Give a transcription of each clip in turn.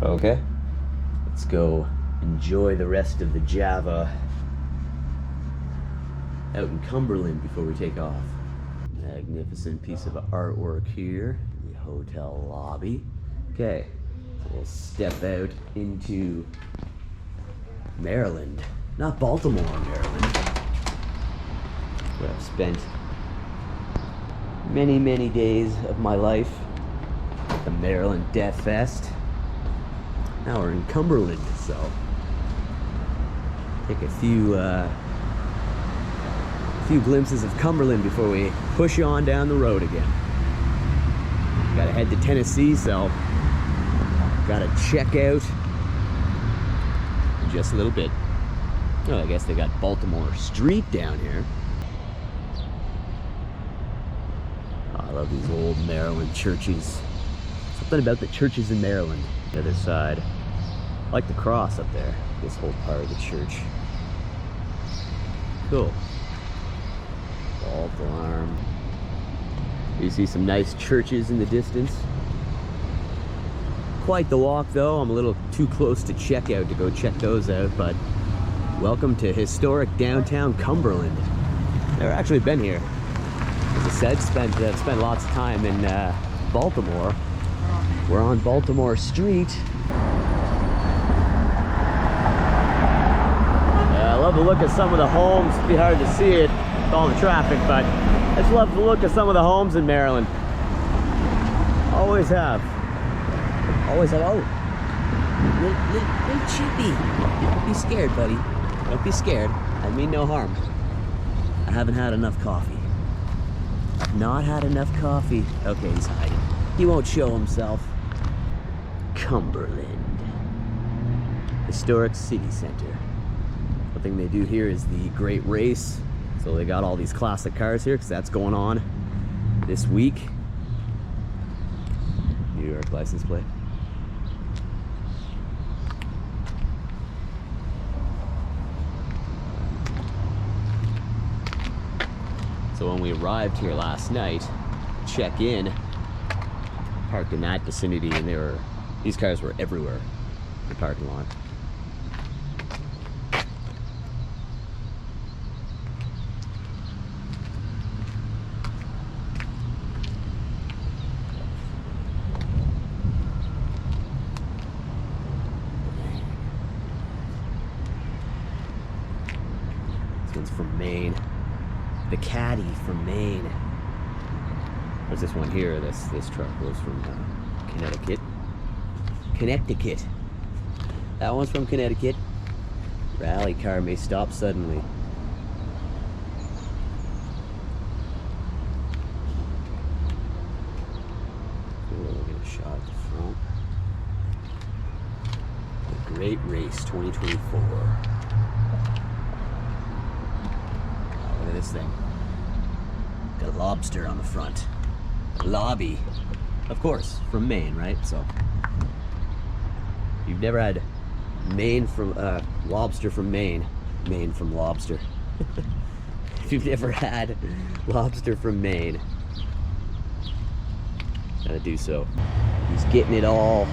Okay, let's go enjoy the rest of the Java out in Cumberland before we take off. Magnificent piece of artwork here in the hotel lobby. Okay, so we'll step out into Maryland, not Baltimore, Maryland, where I've spent many, many days of my life at the Maryland Death Fest. Now we're in Cumberland, so take a few glimpses of Cumberland before we push on down the road again. Gotta head to Tennessee, so gotta check out in just a little bit. Oh, I guess they got Baltimore Street down here. Oh, I love these old Maryland churches. Something about the churches in Maryland. The other side. I like the cross up there, this whole part of the church. Cool. False alarm. You see some nice churches in the distance. Quite the walk though. I'm a little too close to checkout to go check those out, but welcome to historic downtown Cumberland. Never actually been here. As I said, spent lots of time in Baltimore. We're on Baltimore Street. I love the look of some of the homes. It'd be hard to see it with all the traffic, but I just love the look of some of the homes in Maryland. Always have. Always have. Oh, little chippy. Don't be scared, buddy. Don't be scared. I mean no harm. I haven't had enough coffee. I've not had enough coffee. Okay, he's hiding. He won't show himself. Cumberland. Historic City Center. One thing they do here is the Great Race. So they got all these classic cars here because that's going on this week. New York license plate. So when we arrived here last night, check in, parked in that vicinity, and these cars were everywhere in the parking lot. This one's from Maine. The Caddy from Maine. There's this one here. This truck was from Connecticut. That one's from Connecticut. Rally car may stop suddenly. We'll get a shot at the front. The Great Race 2024. Look at this thing. Got a lobster on the front. Lobby. Of course, from Maine, right? So you've never had Maine from lobster from Maine. Maine from lobster. If you've never had lobster from Maine, gotta do so. He's getting it all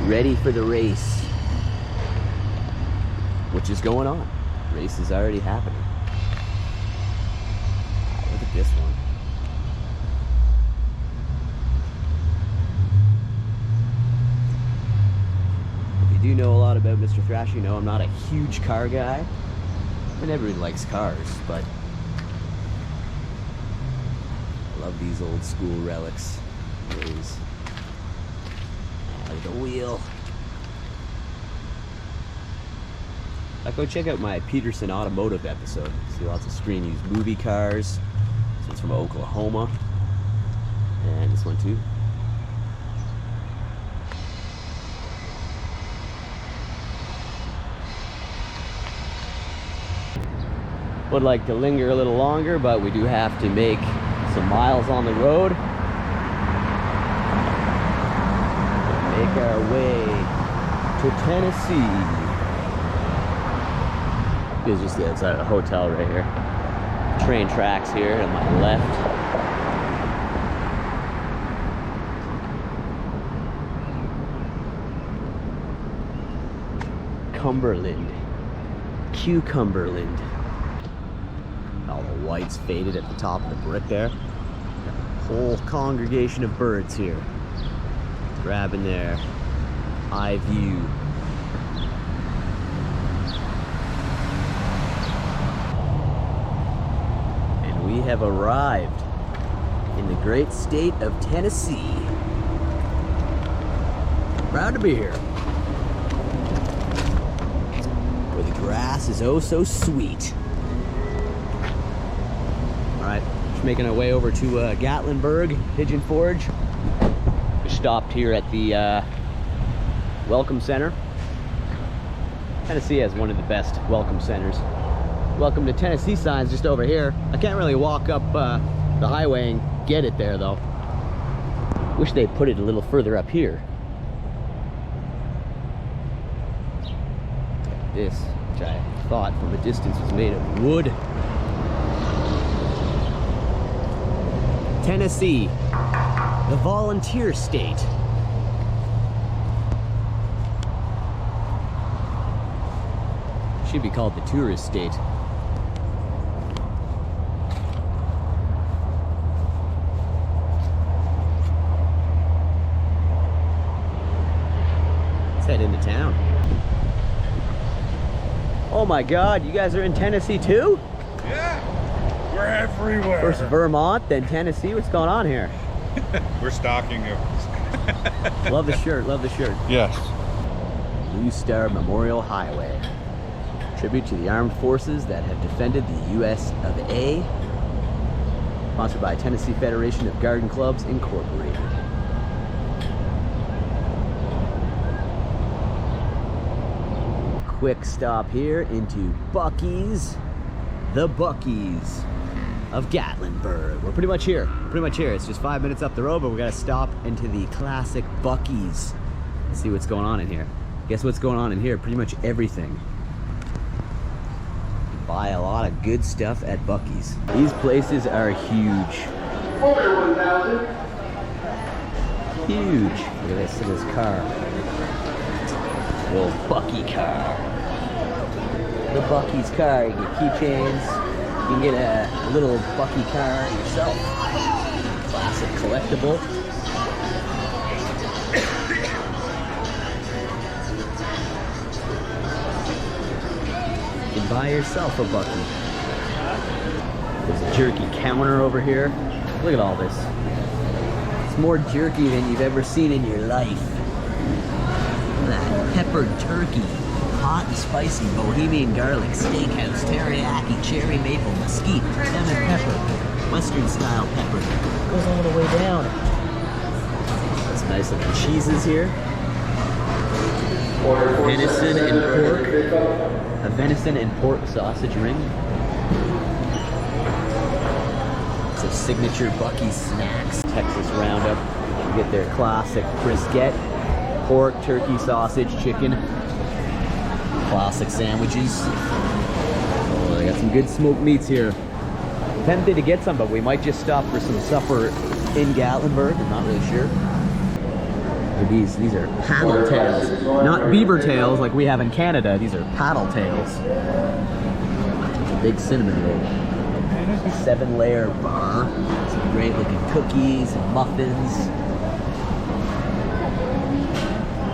ready for the race, which is going on. Race is already happening. Look at this one. If you do know a lot about Mr. Thrasha, you know I'm not a huge car guy. I mean, everybody likes cars, but I love these old school relics. These. Like the wheel. Go check out my Peterson Automotive episode. See lots of screen used movie cars. This one's from Oklahoma. And this one too. Would like to linger a little longer, but we do have to make some miles on the road. Make our way to Tennessee. It's just the outside of the hotel right here. Train tracks here on my left. Cumberland. Cucumberland. All the white's faded at the top of the brick there. Whole congregation of birds here. Grabbing their eye view. And we have arrived in the great state of Tennessee. Proud to be here. Where the grass is oh so sweet. Alright, just making our way over to Gatlinburg, Pigeon Forge. We stopped here at the Welcome Center. Tennessee has one of the best welcome centers. Welcome to Tennessee signs just over here. I can't really walk up the highway and get it there though. Wish they'd put it a little further up here. This, which I thought from a distance was made of wood. Tennessee, the volunteer state. Should be called the tourist state. Let's head into town. Oh my God, you guys are in Tennessee too? Yeah, we're everywhere. First Vermont, then Tennessee. What's going on here? We're stalking you. Love the shirt, love the shirt. Yes. Blue Star Memorial Highway. Tribute to the armed forces that have defended the U.S. of A. Sponsored by Tennessee Federation of Garden Clubs, Incorporated. Quick stop here into BUC-EES, the BUC-EES of Gatlinburg. We're pretty much here. It's just 5 minutes up the road, but we gotta stop into the classic BUC-EES. Let's see what's going on in here. Guess what's going on in here? Pretty much everything. Buy a lot of good stuff at BUC-EES. These places are huge. Over 1,000. Huge. Look at this, look at this car. Little Bucky car. The Bucky's car. You get keychains. You can get a little Bucky car yourself. Classic collectible. You can buy yourself a Bucky. There's a jerky counter over here. Look at all this. It's more jerky than you've ever seen in your life. That peppered turkey, hot and spicy Bohemian garlic, steakhouse, teriyaki, cherry maple, mesquite, lemon pepper, mustard style pepper. Goes all the way down. That's nice looking cheeses here. Venison and pork. A venison and pork sausage ring. It's a signature BUC-EES snacks. Texas Roundup. You get their classic brisket. Pork, turkey, sausage, chicken, classic sandwiches. Oh, they got some good smoked meats here. Tempted to get some, but we might just stop for some supper in Gatlinburg. I'm not really sure. These are paddle tails, not beaver tails like we have in Canada. These are paddle tails. Big cinnamon roll. 7-layer bar. Some great looking cookies and muffins.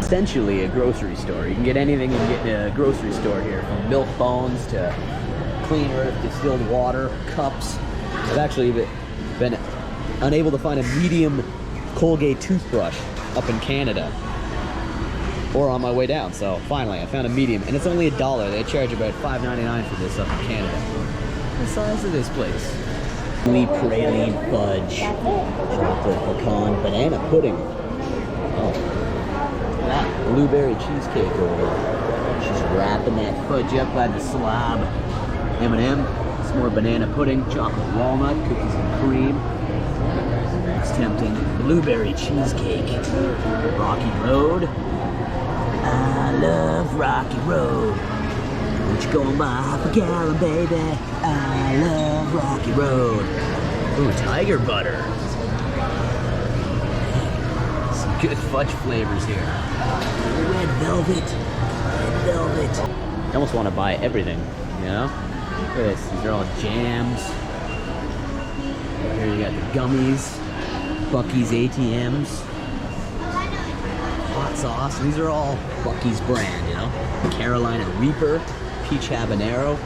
Essentially a grocery store. You can get anything you can get in a grocery store here, from milk bones to clean earth, distilled water, cups. I've actually been unable to find a medium Colgate toothbrush up in Canada or on my way down, so finally I found a medium, and it's only $1. They charge about $5.99 for this up in Canada. The size of this place. Praline fudge, chocolate pecan, banana pudding. Oh. That blueberry cheesecake over there. She's wrapping that fudge up by the slab. M&M, some more banana pudding, chocolate walnut, cookies and cream. It's tempting. Blueberry cheesecake. Rocky Road. I love Rocky Road. What you going by half a gallon, baby? I love Rocky Road. Ooh, tiger butter. Good fudge flavors here. Red velvet, velvet. I almost want to buy everything, you know? Look at this. These are all jams. Here you got the gummies, Buc-EES ATMs, hot sauce. These are all Buc-EES brand, you know? Carolina Reaper, peach habanero,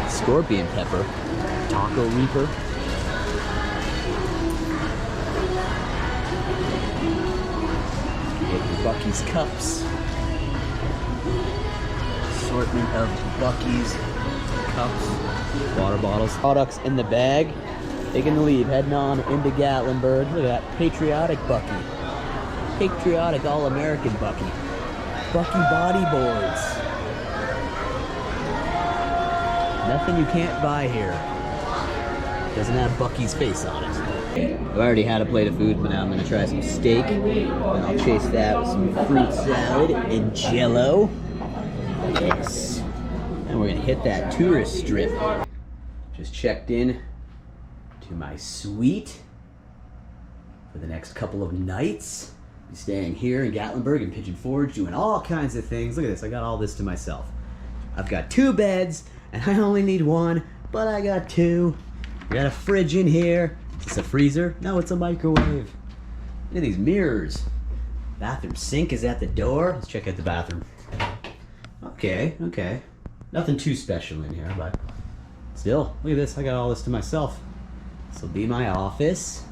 scorpion pepper, taco Reaper. Get your Buc-EES cups. Assortment of Buc-EES cups, water bottles. Products in the bag. Taking the lead, heading on into Gatlinburg. Look at that, patriotic Buc-EES. Patriotic all-American Buc-EES. Buc-EES bodyboards. Nothing you can't buy here. Doesn't have Buc-EES face on it. I've already had a plate of food, but now I'm gonna try some steak. And I'll chase that with some fruit salad and Jello. Yes. And we're gonna hit that tourist strip. Just checked in to my suite for the next couple of nights. Be staying here in Gatlinburg and Pigeon Forge, doing all kinds of things. Look at this, I got all this to myself. I've got 2 beds, and I only need 1, but I got 2. Got a fridge in here. Is this a freezer? No, it's a microwave. Look at these mirrors. Bathroom sink is at the door. Let's check out the bathroom. Okay, okay. Nothing too special in here, but still, look at this, I got all this to myself. This will be my office.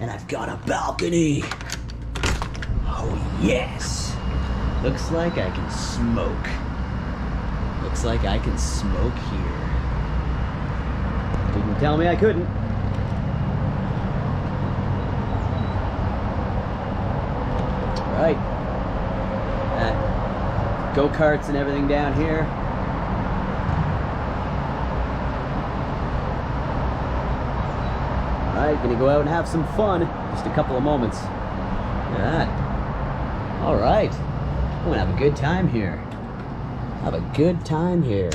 And I've got a balcony. Oh yes. Looks like I can smoke. Looks like I can smoke here. Didn't tell me I couldn't. All right. Go-karts and everything down here. Alright, gonna go out and have some fun. Just a couple of moments. Look at that. Alright. I'm gonna have a good time here. Have a good time here.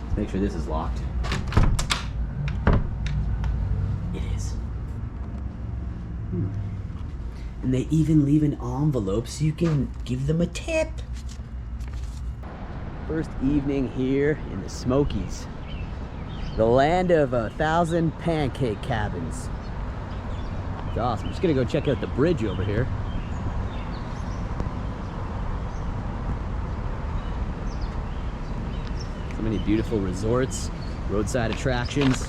Let's make sure this is locked. It is. And they even leave an envelope so you can give them a tip. First evening here in the Smokies. The land of 1,000 pancake cabins. It's awesome. I'm just gonna go check out the bridge over here. So many beautiful resorts, roadside attractions.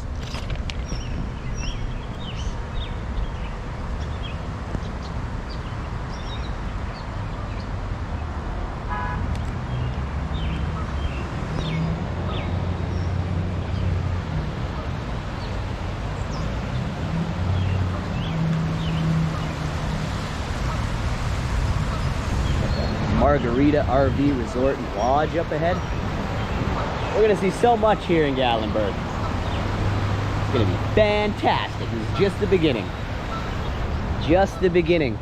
Margarita RV Resort and Lodge up ahead. We're gonna see so much here in Gatlinburg. It's gonna be fantastic. This is just the beginning. Just the beginning.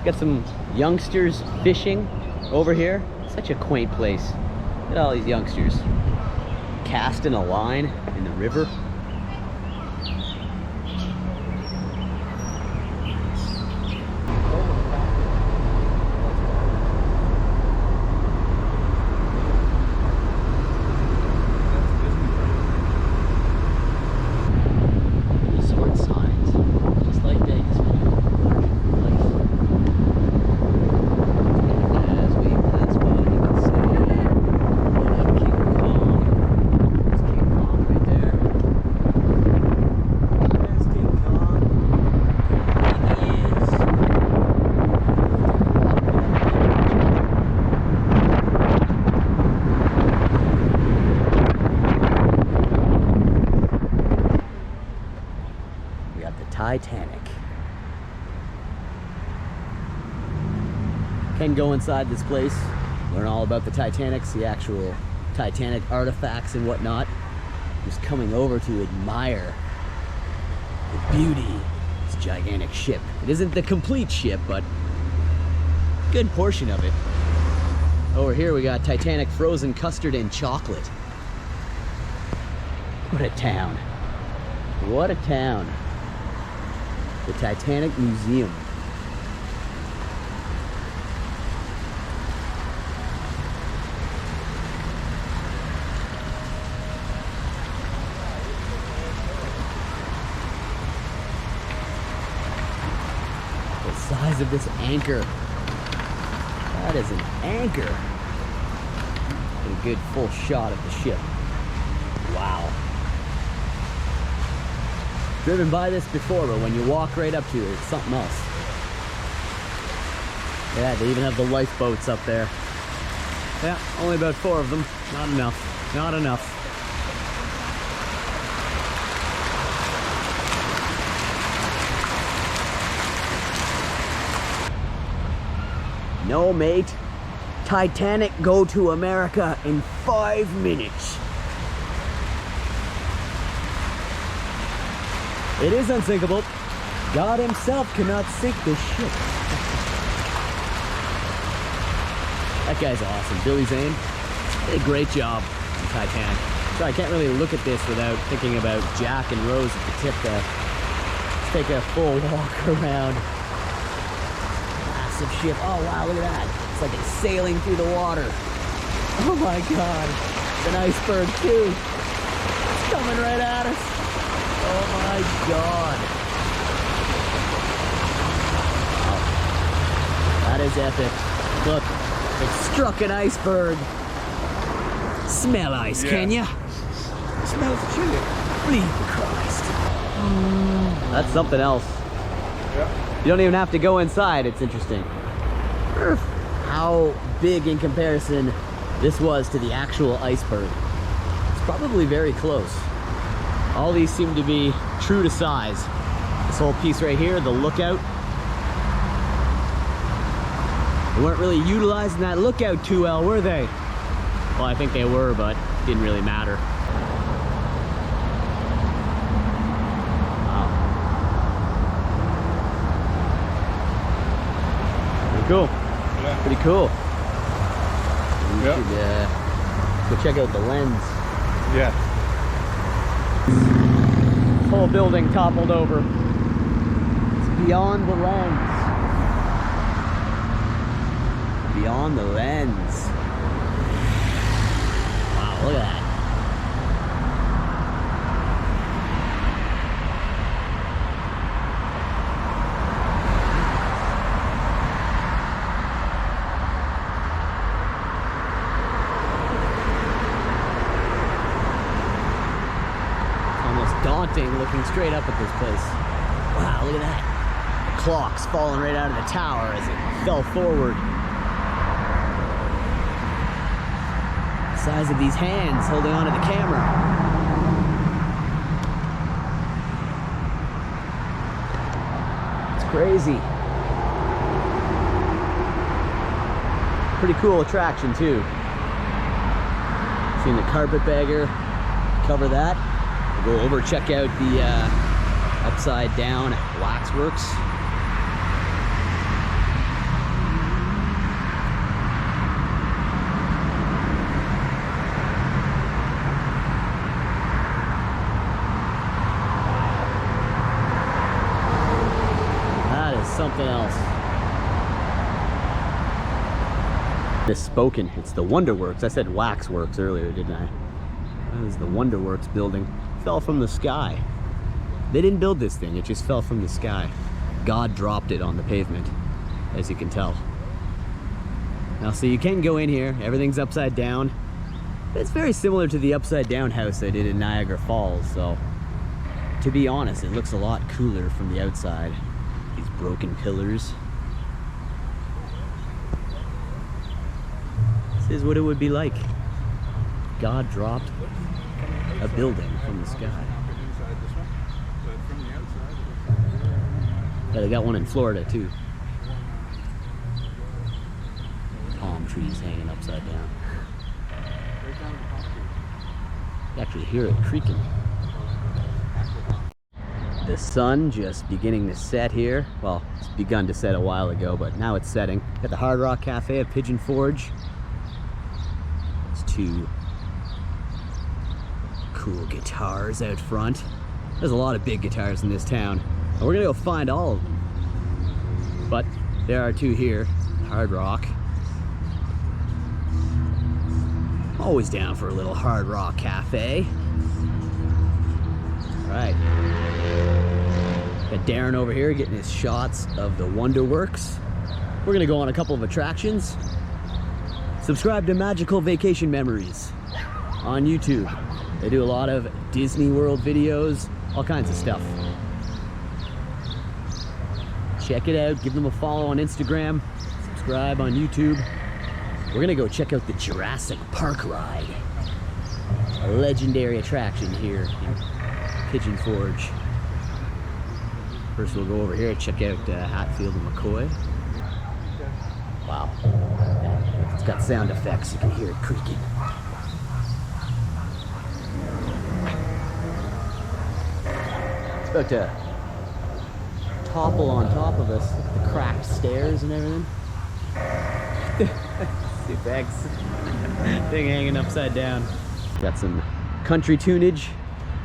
Got some youngsters fishing over here. Such a quaint place. Look at all these youngsters casting a line in the river. Titanic. Can go inside this place, learn all about the Titanic, the actual Titanic artifacts and whatnot. Just coming over to admire the beauty of this gigantic ship. It isn't the complete ship, but a good portion of it. Over here we got Titanic frozen custard and chocolate. What a town. What a town. The Titanic Museum. Size of this anchor. That is an anchor. Get a good full shot of the ship. Wow. Driven by this before, but when you walk right up to it, it's something else. Yeah, they even have the lifeboats up there. Yeah, only about 4 of them. Not enough. Not enough. No, mate. Titanic go to America in 5 minutes. It is unsinkable. God himself cannot sink this ship. That guy's awesome. Billy Zane did a great job in Titanic. So I can't really look at this without thinking about Jack and Rose at the tip there. Let's take a full walk around. Massive ship. Oh wow, look at that. It's like it's sailing through the water. Oh my god. It's an iceberg too. It's coming right at us. Oh my god. Wow. That is epic. Look, it struck an iceberg. Smell ice, can ya? Smells chilly. Breathe Christ. That's something else. Yeah. You don't even have to go inside. It's interesting how big in comparison this was to the actual iceberg. It's probably very close. All these seem to be true to size. This whole piece right here, the lookout. They weren't really utilizing that lookout too well, were they? Well, I think they were, but it didn't really matter. Wow. Pretty cool. Yeah. Pretty cool. We Yep. should go check out the lens. Yeah. Whole building toppled over. It's beyond the lens. Beyond the lens. Wow, look at that. Daunting looking straight up at this place. Wow, look at that. The clock's falling right out of the tower as it fell forward. The size of these hands holding onto the camera. It's crazy. Pretty cool attraction too. Seeing the carpetbagger cover that. Go over, check out the upside down waxworks. That is something else. Misspoken, it's the Wonderworks. I said waxworks earlier, didn't I? That is the Wonderworks building. Fell from the sky. They didn't build this thing, it just fell from the sky. God dropped it on the pavement, as you can tell. Now, so you can go in here, everything's upside down. It's very similar to the upside down house I did in Niagara Falls, so to be honest, it looks a lot cooler from the outside. These broken pillars. This is what it would be like. God dropped a building from the sky. Yeah, they got one in Florida too. Palm trees hanging upside down. You actually hear it creaking. The sun just beginning to set here. Well, it's begun to set a while ago, but now it's setting. Got the Hard Rock Cafe at Pigeon Forge. It's 2 cool guitars out front. There's a lot of big guitars in this town. And we're gonna go find all of them. But there are 2 here. Hard Rock. Always down for a little Hard Rock Cafe. All right. Got Darren over here getting his shots of the Wonderworks. We're gonna go on a couple of attractions. Subscribe to Magical Vacation Memories on YouTube. They do a lot of Disney World videos, all kinds of stuff. Check it out, give them a follow on Instagram, subscribe on YouTube. We're gonna go check out the Jurassic Park ride. A legendary attraction here in Pigeon Forge. First we'll go over here and check out Hatfield and McCoy. Wow, it's got sound effects, you can hear it creaking. It's about to topple on top of us, the cracked stairs and everything. Stupid thing hanging upside down. Got some country tunage,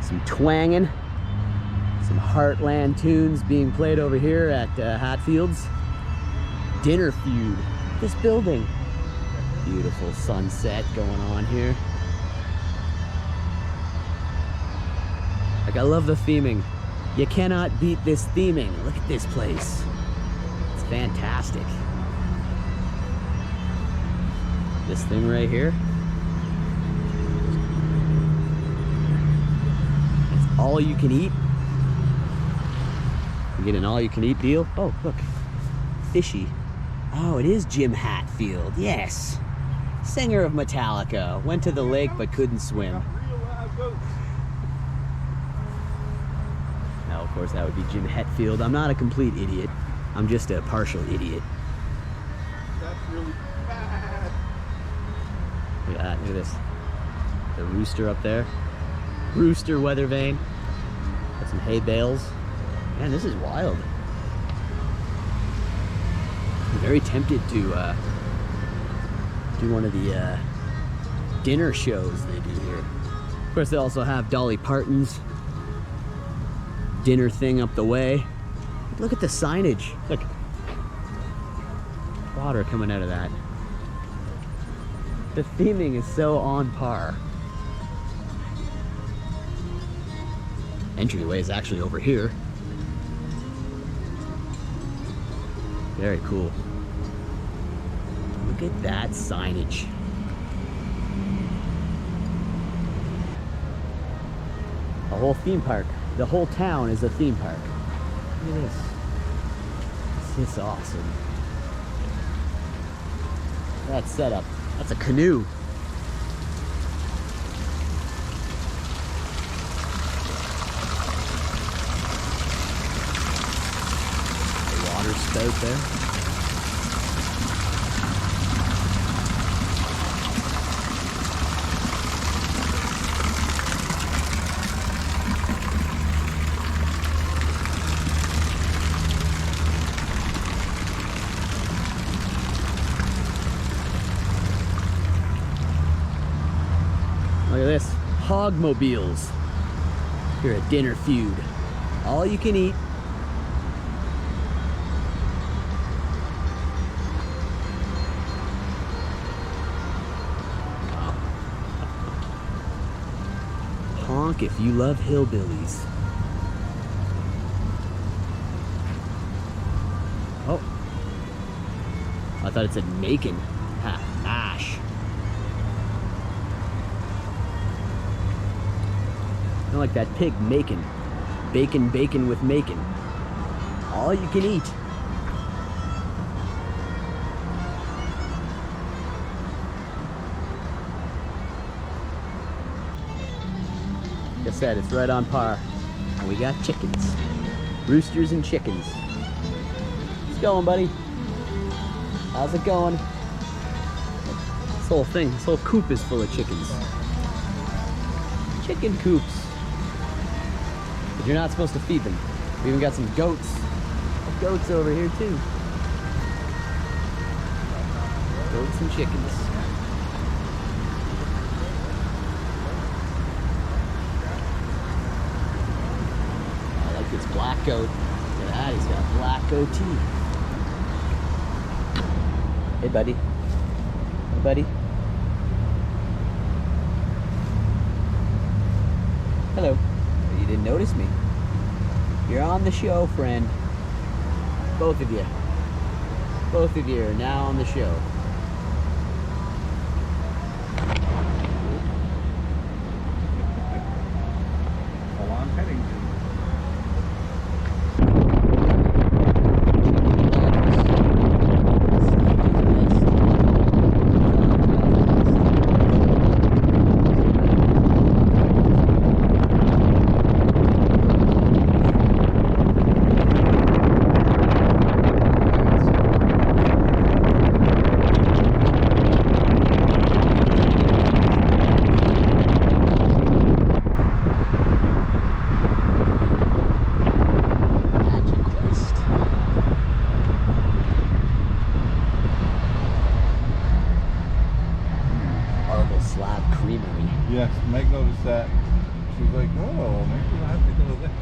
some twanging, some Heartland tunes being played over here at Hatfield's. Dinner Feud, this building. Beautiful sunset going on here. Like, I love the theming. You cannot beat this theming. Look at this place. It's fantastic. This thing right here. It's all you can eat. You get an all you can eat deal. Oh, look. Fishy. Oh, it is Jim Hatfield. Yes. Singer of Metallica. Went to the lake but couldn't swim. Now, of course, that would be Jim Hetfield. I'm not a complete idiot. I'm just a partial idiot. That's really bad. Look at that. Look at this. The rooster up there. Rooster weather vane. Got some hay bales. Man, this is wild. I'm very tempted to do one of the dinner shows they do here. Of course, they also have Dolly Parton's dinner thing up the way. Look at the signage. Look. Water coming out of that. The theming is so on par. Entryway is actually over here. Very cool. Look at that signage. A whole theme park. The whole town is a theme park. Look at this. This is awesome. That setup. That's a canoe. The water spout there. Look at this, hogmobiles. Here at Dinner Feud. All you can eat. Honk if you love hillbillies. Oh. I thought it said Macon. Ha, mash. I like that pig, Macon. Bacon, bacon with Macon. All you can eat. Like I said, it's right on par. And we got chickens. Roosters and chickens. How's it going, buddy? How's it going? This whole thing, this whole coop is full of chickens. Chicken coops. But you're not supposed to feed them. We even got some goats. Goats over here too. Goats and chickens. I like this black goat. Look at that, he's got a black goatee. Hey buddy. Hey buddy. Hello. You didn't notice me. You're on the show, friend. Both of you. Both of you are now on the show. Full on petting zoo. Yes, Meg noticed that. She was like, oh, maybe we'll have to go there.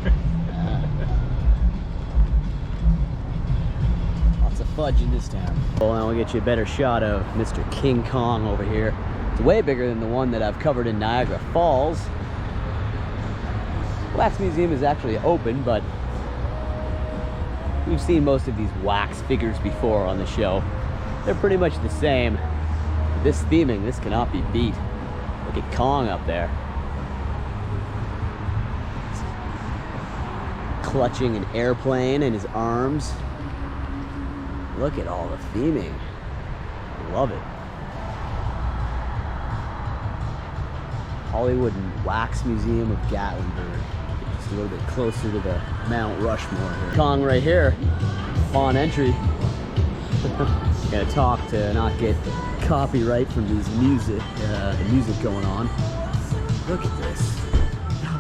Lots of fudge in this town. Well, now we'll get you a better shot of Mr. King Kong over here. It's way bigger than the one that I've covered in Niagara Falls. Wax Museum is actually open, but we've seen most of these wax figures before on the show. They're pretty much the same. This theming, this cannot be beat. Look at Kong up there. Clutching an airplane in his arms. Look at all the theming. I love it. Hollywood and Wax Museum of Gatlinburg. Just a little bit closer to the Mount Rushmore here. Kong right here, on entry. Gotta talk to not get copyright from these music, the music going on. Look at this.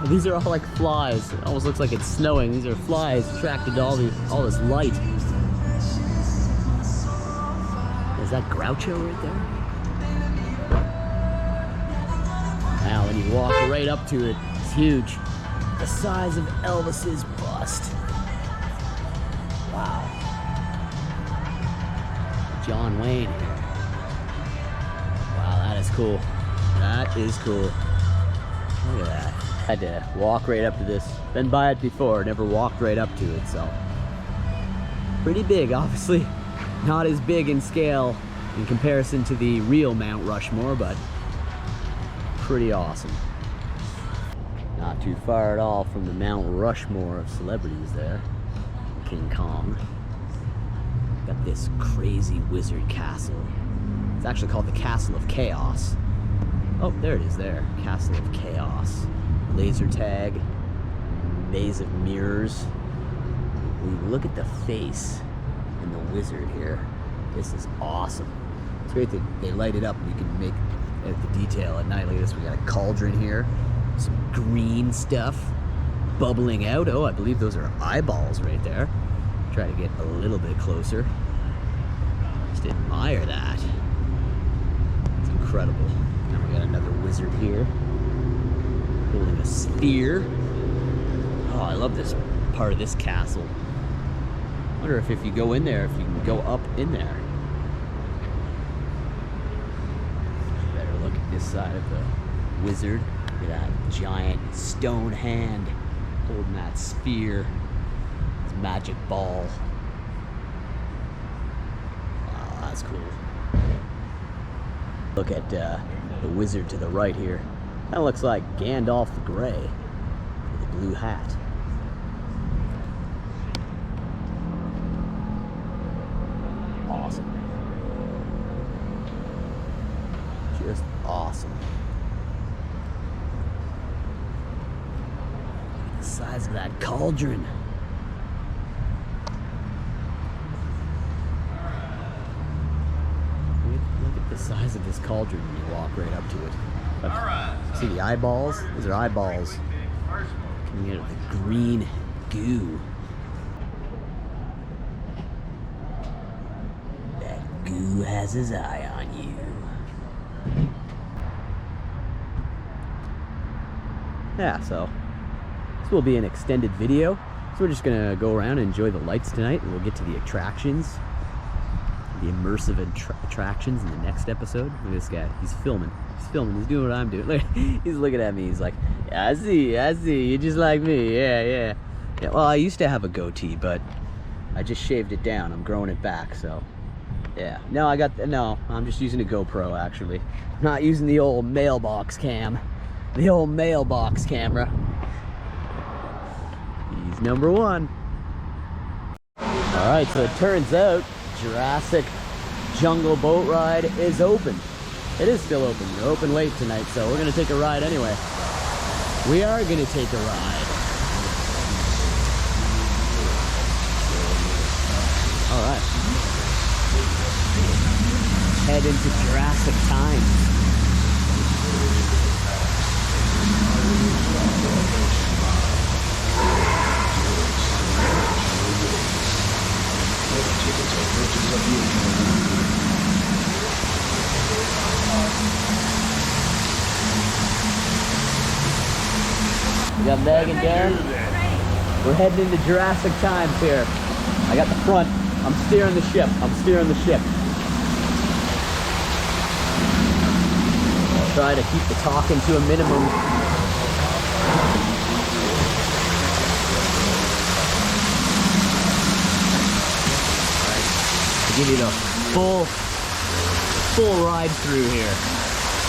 These are all like flies. It almost looks like it's snowing. These are flies attracted to all this light. Is that Groucho right there? Now when you walk right up to it, it's huge. The size of Elvis's bust. Wow. John Wayne here. Wow, that is cool. That is cool. Look at that. I had to walk right up to this. Been by it before, never walked right up to it, so. Pretty big, obviously. Not as big in scale in comparison to the real Mount Rushmore, but pretty awesome. Not too far at all from the Mount Rushmore of celebrities there. King Kong. Got this crazy wizard castle. It's actually called the Castle of Chaos. Oh, there it is there. Castle of Chaos. Laser tag. Maze of mirrors. Ooh, look at the face in the wizard here. This is awesome. It's great that they light it up and you can make the detail at night. Look at this. We got a cauldron here. Some green stuff bubbling out. Oh, I believe those are eyeballs right there. Try to get a little bit closer. Just admire that. It's incredible. Now we got another wizard here holding a spear. Oh, I love this part of this castle. I wonder if you go in there, if you can go up in there. Better look at this side of the wizard. Look at that giant stone hand holding that sphere. His magic ball. Wow, that's cool. Look at the wizard to the right here. That looks like Gandalf the Grey with a blue hat. Awesome. Just awesome. Look at the size of that cauldron. Look at the size of this cauldron when you walk right up to it. See the eyeballs? Those are eyeballs coming out of the green goo. That goo has his eye on you. Yeah, so this will be an extended video. So we're just gonna go around and enjoy the lights tonight, and we'll get to the attractions, the immersive attractions in the next episode. Look at this guy. He's filming. He's doing what I'm doing. Look, he's looking at me. He's like, yeah, I see, you're just like me. Yeah. Yeah, well, I used to have a goatee, but I just shaved it down. I'm growing it back, so yeah. No, I'm just using a GoPro, actually. I'm not using the old mailbox cam. The old mailbox camera. He's number one. All right, so it turns out Jurassic Jungle Boat Ride is open. It is still open. They're open late tonight, so we're gonna take a ride anyway. We are gonna take a ride. All right. Head into Jurassic time. We got Meg and Darren. We're heading into Jurassic times here. I got the front. I'm steering the ship. I'll try to keep the talking to a minimum. To give you the full ride through here.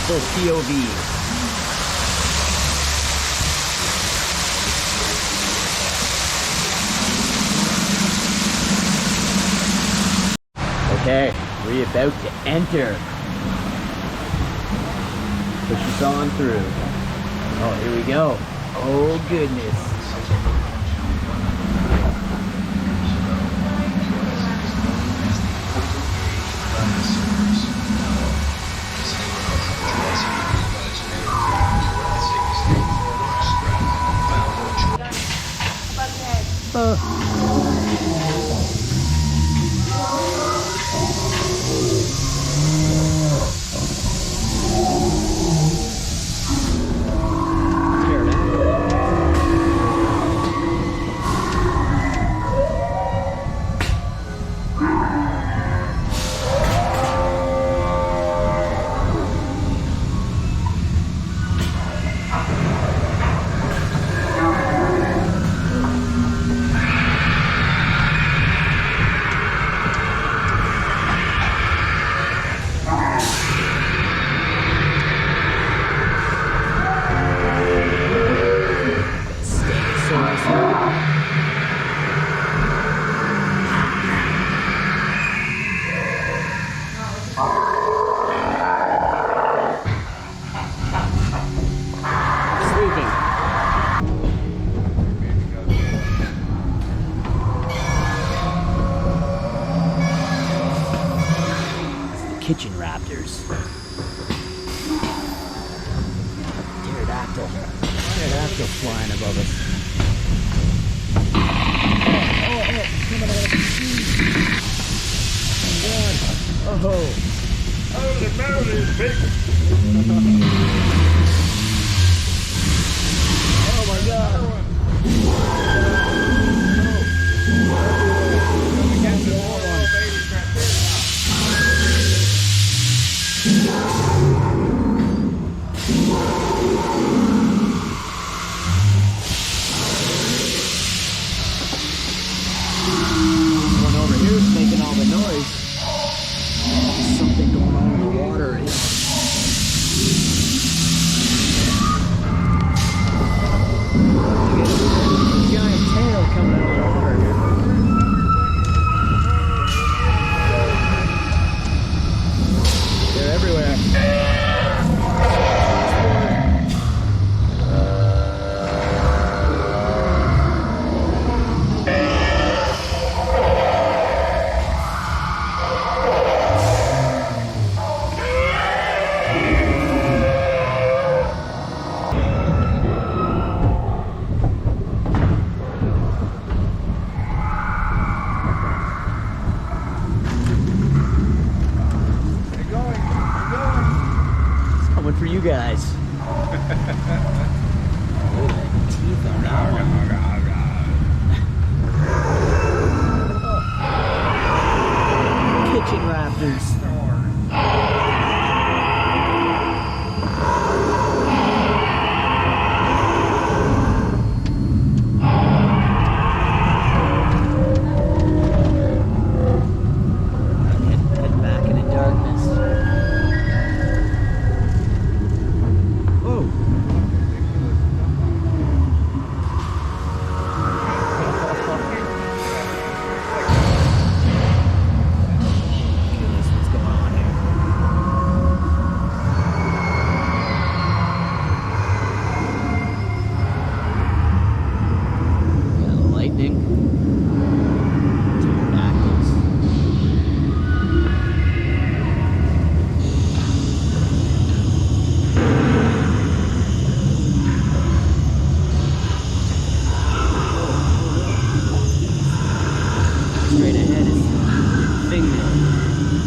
Full POV. Okay, we're about to enter. Push us on through. Oh, here we go. Oh, goodness. Kitchen raptors. Pterodactyl flying above us. Oh my God. One over here is making all the noise. There's something going on in the water. Look at a giant tail coming out of the water here. They're everywhere. For you guys. Teeth on that one. Kitchen raptors.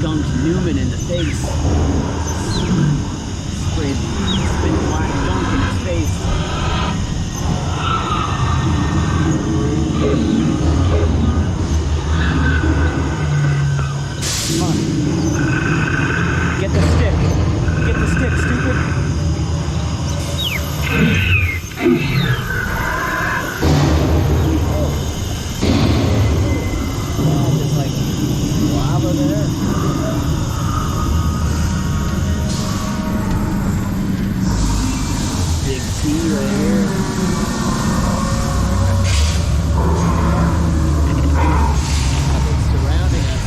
skunked Newman in the face. Sprayed spit black gunk in his face. Come on. Get the stick. Get the stick, stupid. There's like lava there. Big T right here. It's surrounding us.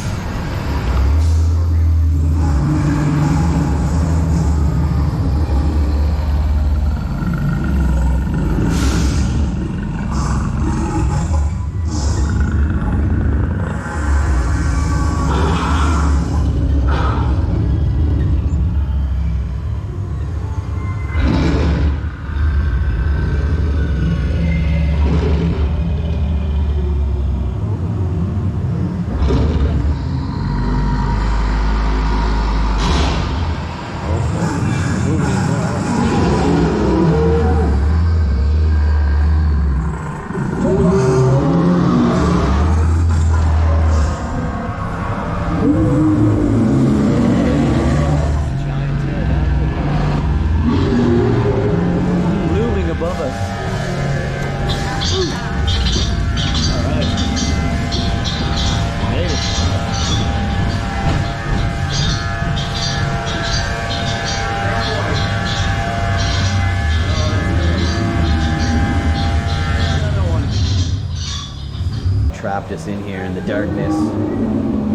Trapped us in here in the darkness.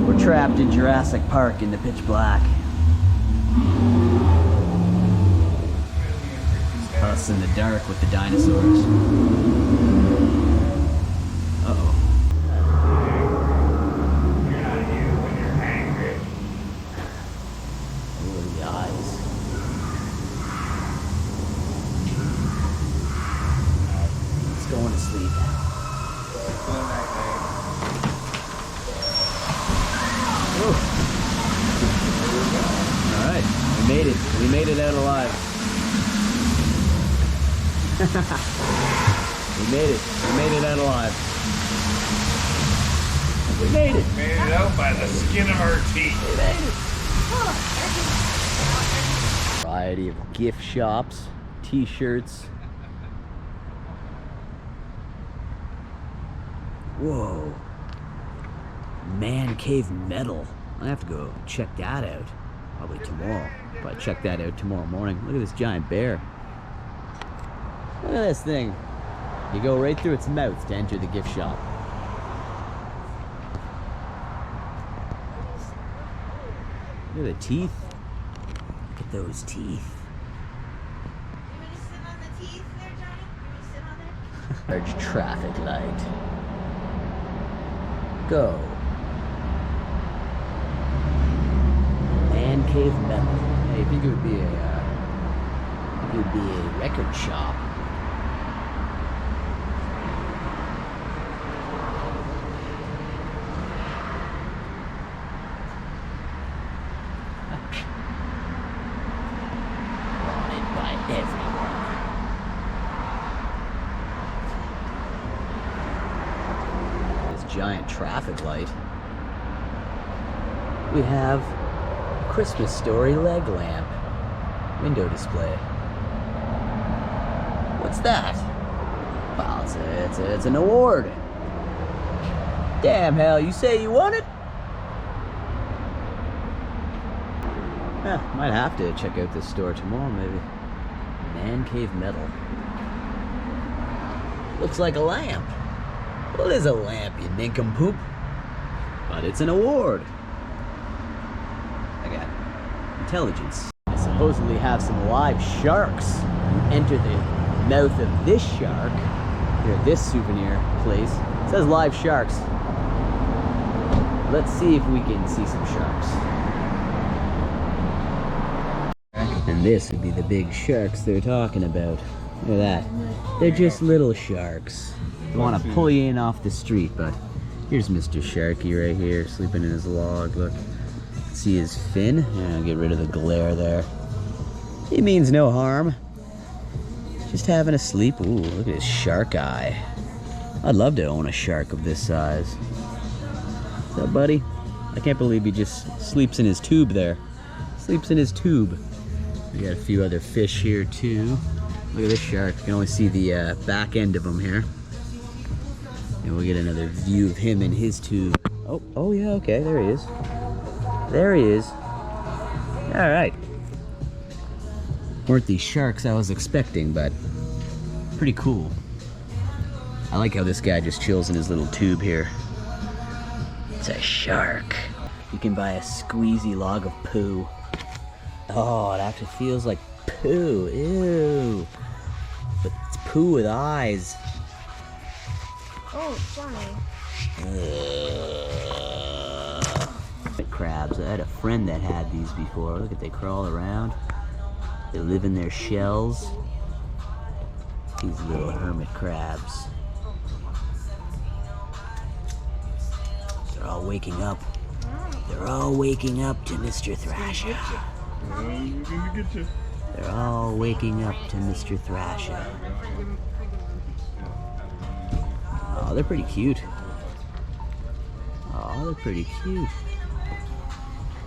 We're trapped in Jurassic Park in the pitch black. Us in the dark with the dinosaurs. Uh-oh. Ooh, the eyes. It's going to sleep. Alright, we made it. We made it out alive. We made it. We made it out alive. We made it. Made it out by the skin of our teeth. We made it. Variety of gift shops, t-shirts. Whoa. Man cave metal. I have to go check that out. Probably tomorrow. Probably check that out tomorrow morning. Look at this giant bear. Look at this thing. You go right through its mouth to enter the gift shop. Look at the teeth. Look at those teeth. You want to sit on the teeth there, Johnny? You want to sit on there? Large traffic light. Go. Man cave metal. Hey, you think it would be a record shop? Wanted by everyone. This giant traffic light. We have Christmas Story leg lamp. Window display. What's that? Well, it's an award. Damn, Hal, you say you won it? Yeah, might have to check out this store tomorrow, maybe. Man cave metal. Looks like a lamp. Well, it is a lamp, you nincompoop. But it's an award. I got intelligence. I supposedly have some live sharks who enter the mouth of this shark. Here, this souvenir place. It says live sharks. Let's see if we can see some sharks. And this would be the big sharks they're talking about. Look at that. They're just little sharks. They want to pull you in off the street, but here's Mr. Sharky right here, sleeping in his log. Look. See his fin? Yeah, get rid of the glare there. He means no harm. Just having a sleep. Ooh, look at his shark eye. I'd love to own a shark of this size. What's up, buddy? I can't believe he just sleeps in his tube there. Sleeps in his tube. We got a few other fish here too. Look at this shark. You can only see the back end of him here. And we'll get another view of him in his tube. Oh yeah, okay, there he is. There he is. All right. Weren't these sharks I was expecting, but pretty cool. I like how this guy just chills in his little tube here. It's a shark. You can buy a squeezy log of poo. Oh, it actually feels like poo. Ew. But it's poo with eyes. Oh, Johnny. Crabs. I had a friend that had these before. Look at, they crawl around. They live in their shells. These little hermit crabs. They're all waking up. They're all waking up to Mr. Thrasha. They're all waking up to Mr. Thrasha. Oh, they're pretty cute. Oh, they're pretty cute.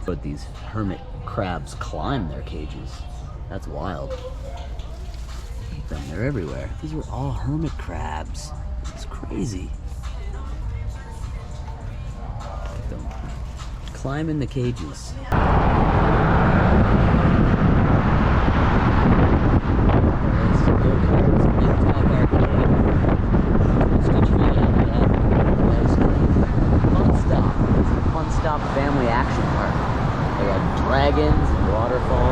But these hermit crabs climb their cages. That's wild. Look at them, they're everywhere. These are all hermit crabs. This is crazy. Look at them climbing the cages. Fun Stop Family Action Park. They got dragons and waterfalls.